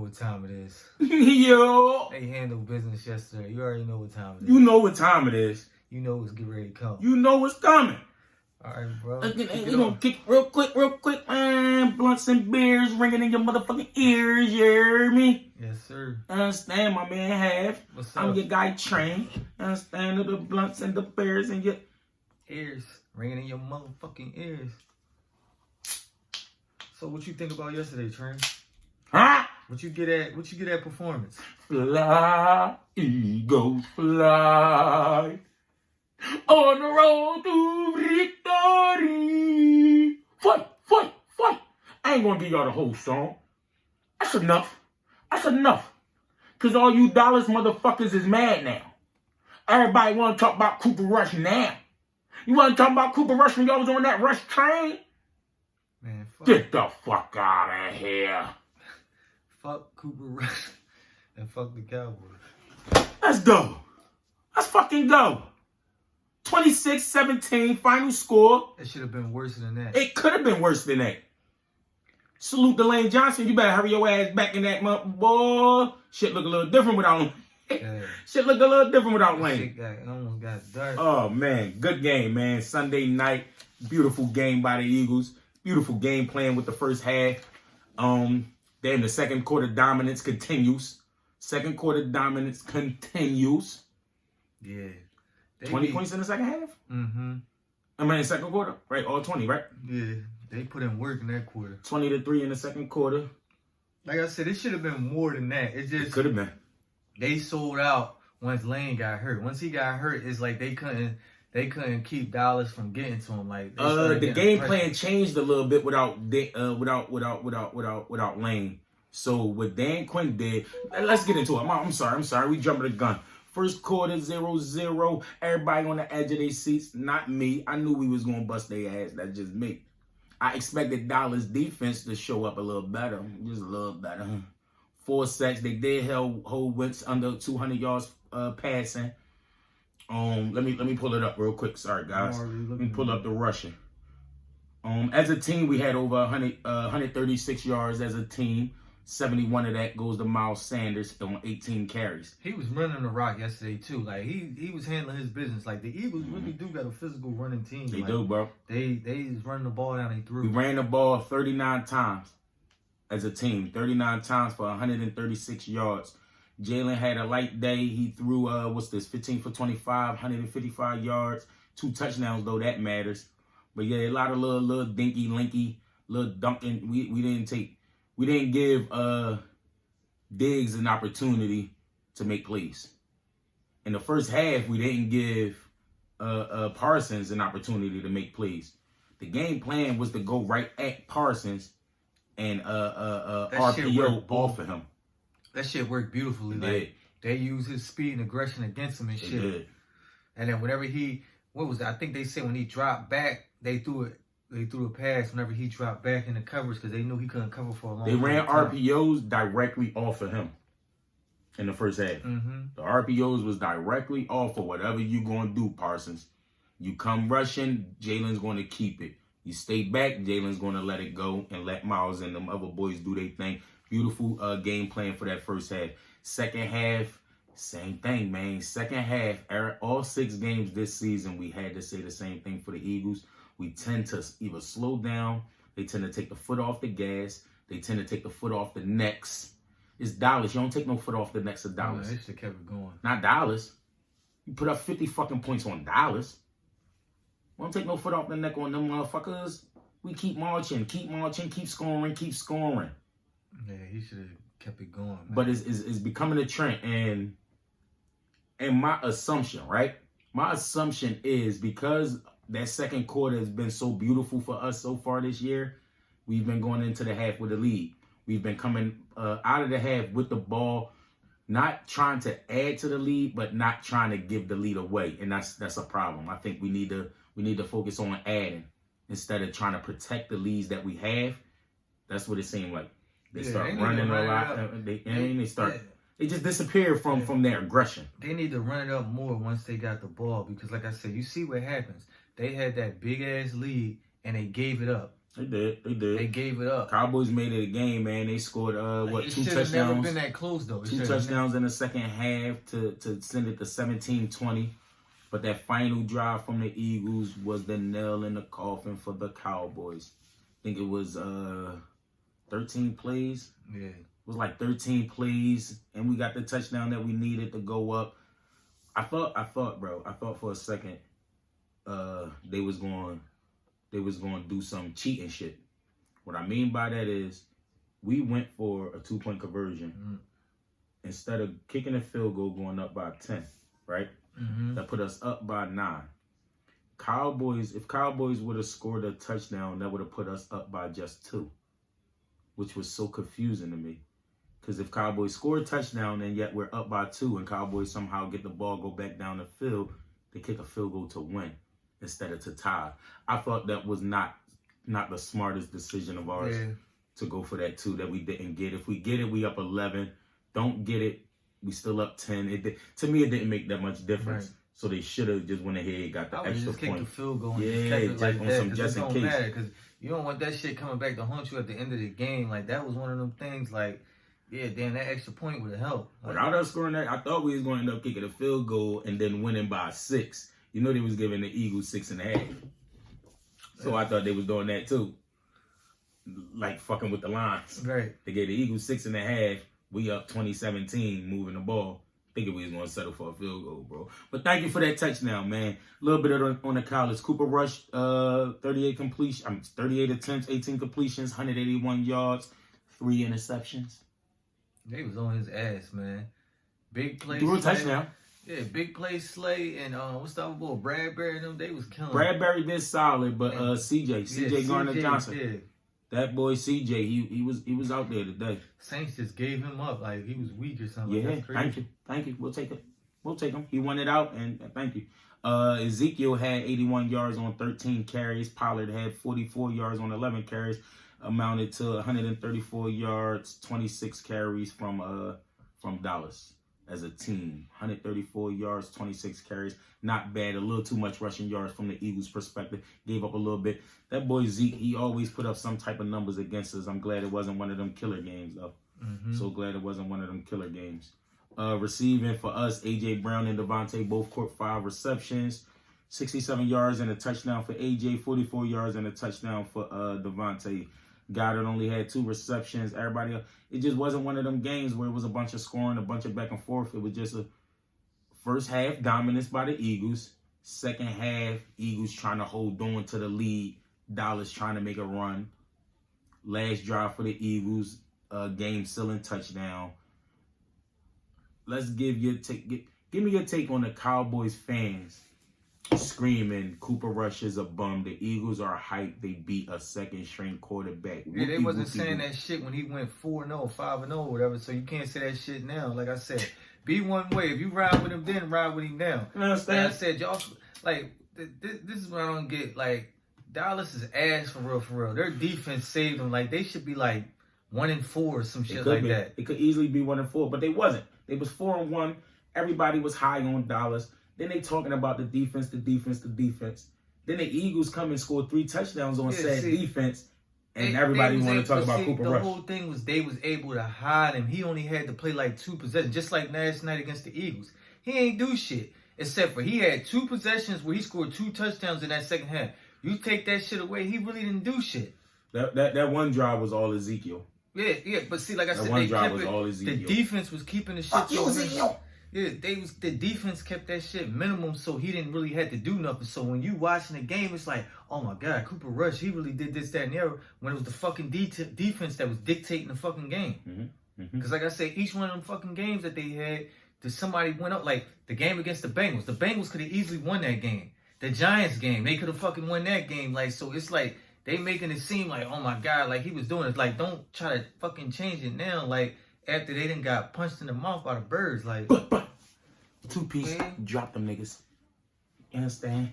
what time it is. Yo. They handled business yesterday. You already know what time it is. You know what time it is. You know it's getting ready to come. You know what's coming. All right, bro. You gonna kick real quick, man. Blunts and beers ringing in your motherfucking ears, you hear me? Yes, sir. Understand, my man Half. What's up? I'm your guy Train. Understand the blunts and the beers in your ears. Ringing in your motherfucking ears. So what you think about yesterday, Train? Huh? What you get at performance? Fly, eagles fly. On the road to victory. Fight. I ain't gonna give y'all the whole song. That's enough. Cause all you Dallas motherfuckers is mad now. Everybody wanna talk about Cooper Rush now. You wanna talk about Cooper Rush when y'all was on that Rush train? Man, fuck. Get the fuck out of here. Fuck Cooper Rush and fuck the Cowboys. Let's go. Let's fucking go. 26-17 final score. It should have been worse than that. It could have been worse than that. Salute Delane Johnson. You better hurry your ass back in that month, boy. Shit look a little different without him. Yeah. Shit look a little different without Lane. It almost got dark. Oh, man. Good game, man. Sunday night. Beautiful game by the Eagles. Beautiful game plan with the first half. Then the second quarter dominance continues. Yeah. 20 points in the second half? Mm-hmm. I mean, second quarter, right? All 20, right? Yeah. They put in work in that quarter. 20-3 in the second quarter. Like I said, it should have been more than that. It could have been. They sold out once Lane got hurt. Once he got hurt, it's like they couldn't keep Dallas from getting to him. Like the game plan changed a little bit without Lane. So what Dan Quinn did, let's get into it. I'm sorry. We jumping the gun. First quarter 0-0. Everybody on the edge of their seats. Not me. I knew we was gonna bust their ass. That's just me. I expected Dallas defense to show up a little better, just a little better. 4 sacks. They did hold Wentz under 200 yards passing. Let me pull it up real quick. Sorry, guys. Let me pull up the rushing. As a team, we had over 136 yards as a team. 71 of that goes to Miles Sanders on 18 carries. He was running the rock yesterday too. Like he was handling his business. Like the Eagles really do got a physical running team. They do, bro. They was running the ball down. They threw. We ran the ball 39 times as a team. 39 times for 136 yards. Jalen had a light day. He threw 15 for 25, 155 yards, 2 touchdowns though. That matters. But yeah, a lot of little dinky, linky, little dunking. We didn't give Diggs an opportunity to make plays. In the first half, we didn't give Parsons an opportunity to make plays. The game plan was to go right at Parsons and RPO off of him. That shit worked beautifully. Like they used his speed and aggression against him and shit. Did. And then whenever I think they said when he dropped back, they threw a pass whenever he dropped back in the coverage because they knew he couldn't cover for a long time. They ran RPOs directly off of him in the first half. Mm-hmm. The RPOs was directly off of whatever you going to do, Parsons. You come rushing, Jalen's going to keep it. You stay back, Jalen's going to let it go and let Miles and them other boys do their thing. Beautiful game plan for that first half. Second half, same thing, man. Second half, all 6 games this season, we had to say the same thing for the Eagles. We tend to either slow down, they tend to take the foot off the gas, they tend to take the foot off the necks. It's Dallas. You don't take no foot off the necks of Dallas. No, they should have kept it going. Not Dallas. You put up 50 fucking points on Dallas. We don't take no foot off the neck on them motherfuckers. We keep marching, keep scoring. Yeah, he should have kept it going. Man. But it's becoming a trend. And my assumption, right? My assumption is because that second quarter has been so beautiful for us so far this year, we've been going into the half with the lead. We've been coming out of the half with the ball, not trying to add to the lead, but not trying to give the lead away. And that's a problem. I think we need to focus on adding instead of trying to protect the leads that we have. That's what it seemed like. They start running a lot. They just disappear from their aggression. They need to run it up more once they got the ball because, like I said, you see what happens. They had that big ass lead and they gave it up. They did. They gave it up. Cowboys made it a game, man. They scored It two should touchdowns. have never been that close though. Two touchdowns in the second half to send it to 17-20. But that final drive from the Eagles was the nail in the coffin for the Cowboys. I think it was 13 plays. Yeah. It was like 13 plays, and we got the touchdown that we needed to go up. I thought, bro. I thought for a second they was going to do some cheating shit. What I mean by that is we went for a 2-point conversion instead of kicking a field goal going up by 10, right? That put us up by 9. If Cowboys would have scored a touchdown, that would have put us up by just 2, which was so confusing to me. Because if Cowboys score a touchdown and yet we're up by 2 and Cowboys somehow get the ball, go back down the field, they kick a field goal to win instead of to tie. I thought that was not the smartest decision of ours to go for that 2 that we didn't get. If we get it, we up 11. Don't get it, we still up 10. To me, it didn't make that much difference. Right. So they should have just went ahead and got the extra just point. Kick the field goal. Yeah, just like on that, some just in case. Because you don't want that shit coming back to haunt you at the end of the game. Like, that was one of them things, like, yeah, damn, that extra point would have helped. Like, without us scoring that, I thought we was going to end up kicking a field goal and then winning by 6. You know they was giving the Eagles 6.5. So I thought they was doing that too. Like fucking with the lines. Right. They gave the Eagles 6.5. We up 2017, moving the ball. Thinking we was going to settle for a field goal, bro. But thank you for that touchdown, man. A little bit on the college. Cooper Rush, 38 attempts, 18 completions, 181 yards, 3 interceptions. They was on his ass, man. Big play. Threw a touchdown. Yeah, big play Slay and what's the other boy? Bradbury and them, they was killing. Bradbury did solid, but CJ Gardner-Johnson. Yeah. That boy CJ, he was out there today. Saints just gave him up like he was weak or something. Yeah, That's crazy. thank you. We'll take him. He won it out, and thank you. Ezekiel had 81 yards on 13 carries. Pollard had 44 yards on 11 carries, amounted to 134 yards, 26 carries from Dallas as a team. 134 yards, 26 carries. Not bad. A little too much rushing yards from the Eagles' perspective. Gave up a little bit. That boy Zeke, he always put up some type of numbers against us. I'm glad it wasn't one of them killer games, though. So glad it wasn't one of them killer games. Receiving for us, A.J. Brown and Devontae both caught 5 receptions. 67 yards and a touchdown for A.J., 44 yards and a touchdown for Devontae. Goddard only had 2 receptions. Everybody else, it just wasn't one of them games where it was a bunch of scoring, a bunch of back and forth. It was just a first half dominance by the Eagles. Second half, Eagles trying to hold on to the lead. Dallas trying to make a run. Last drive for the Eagles, game-sealing touchdown. Let's give me your take on the Cowboys fans screaming Cooper Rush is a bum. The Eagles are hyped. They beat a second-string quarterback. Yeah, they wasn't saying that shit when he went 4-0, 5-0, whatever. So you can't say that shit now. Like I said, be one way. If you ride with him, then ride with him now. You understand? Like I said, y'all, like this is what I don't get. Like Dallas is ass for real. Their defense saved them. Like they should be like 1-4 or some shit like that. It could easily be 1-4, but they wasn't. They was 4-1. Everybody was high on Dallas. Then they talking about the defense. Then the Eagles come and score 3 touchdowns on said defense, and everybody want to talk about Cooper Rush. The whole thing was they was able to hide him. He only had to play like 2 possessions, just like last night against the Eagles. He ain't do shit, except for he had 2 possessions where he scored 2 touchdowns in that second half. You take that shit away, he really didn't do shit. That one drive was all Ezekiel. Yeah, but see, like I said, one drive was all Ezekiel. The defense was keeping the shit. Yeah, the defense kept that shit minimum, so he didn't really have to do nothing. So when you watching the game, it's like, oh my God, Cooper Rush, he really did this, that, and the other, when it was the fucking defense that was dictating the fucking game. Because like I said, each one of them fucking games that they had, somebody went up, like the game against the Bengals. The Bengals could have easily won that game. The Giants game, they could have fucking won that game. Like, so it's like, they making it seem like, oh my God, like he was doing it. Like, don't try to fucking change it now. Like, after they done got punched in the mouth by the birds, like 2-piece, drop them niggas. You understand?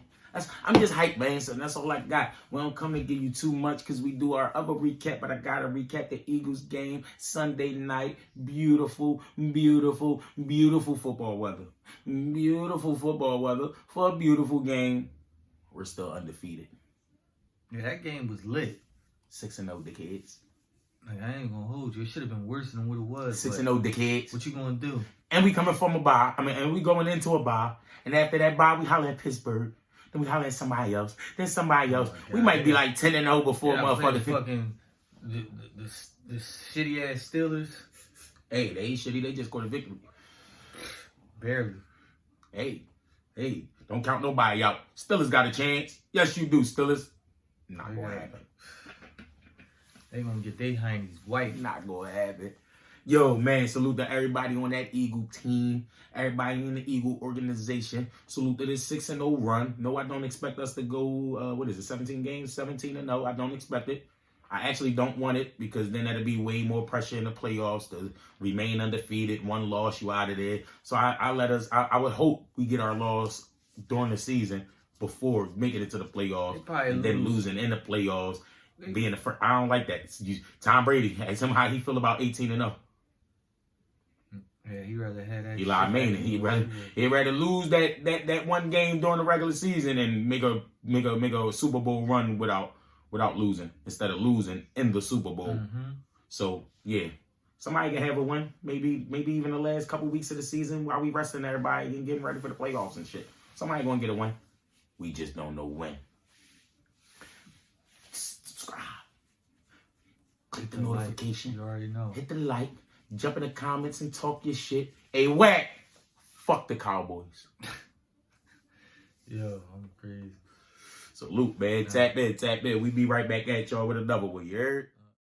I'm just hyped, man. So that's all I got. We don't come and give you too much because we do our other recap, but I gotta recap the Eagles game Sunday night. Beautiful football weather. Beautiful football weather for a beautiful game. We're still undefeated. Yeah, that game was lit. 6-0, dickheads. Like, I ain't gonna hold you. It should have been worse than what it was. 6-0, dickheads. What you gonna do? And we coming from a bye. And we going into a bye. And after that bye, we holler at Pittsburgh. Then we holler at somebody else. Then somebody else. We might be like 10-0 before motherfuckers. Fucking the shitty ass Steelers. Hey, they ain't shitty. They just scored a victory. Barely. Hey, don't count nobody out. Steelers got a chance. Yes, you do, Steelers. Not gonna happen. They gonna get their hindies white. Not gonna happen. Yo, man, salute to everybody on that Eagle team. Everybody in the Eagle organization. Salute to this 6-0 run. No, I don't expect us to go, 17 games? 17-0. I don't expect it. I actually don't want it because then that'll be way more pressure in the playoffs to remain undefeated. One loss, you out of there. So I would hope we get our loss during the season before making it to the playoffs and then losing in the playoffs. Being the first, I don't like that. Tom Brady, ask him how he feel about 18-0. Yeah, he rather had that. Eli Manning, he'd rather lose that one game during the regular season and make a Super Bowl run without losing instead of losing in the Super Bowl. Mm-hmm. So yeah, somebody can have a win. Maybe even the last couple weeks of the season while we resting everybody and getting ready for the playoffs and shit. Somebody gonna get a win. We just don't know when. Subscribe. Click the notification. You already know. Hit the like. Jump in the comments and talk your shit. Hey, whack. Fuck the Cowboys. Yo, I'm crazy. Salute, man. Tap in. We be right back at y'all with another one. You heard?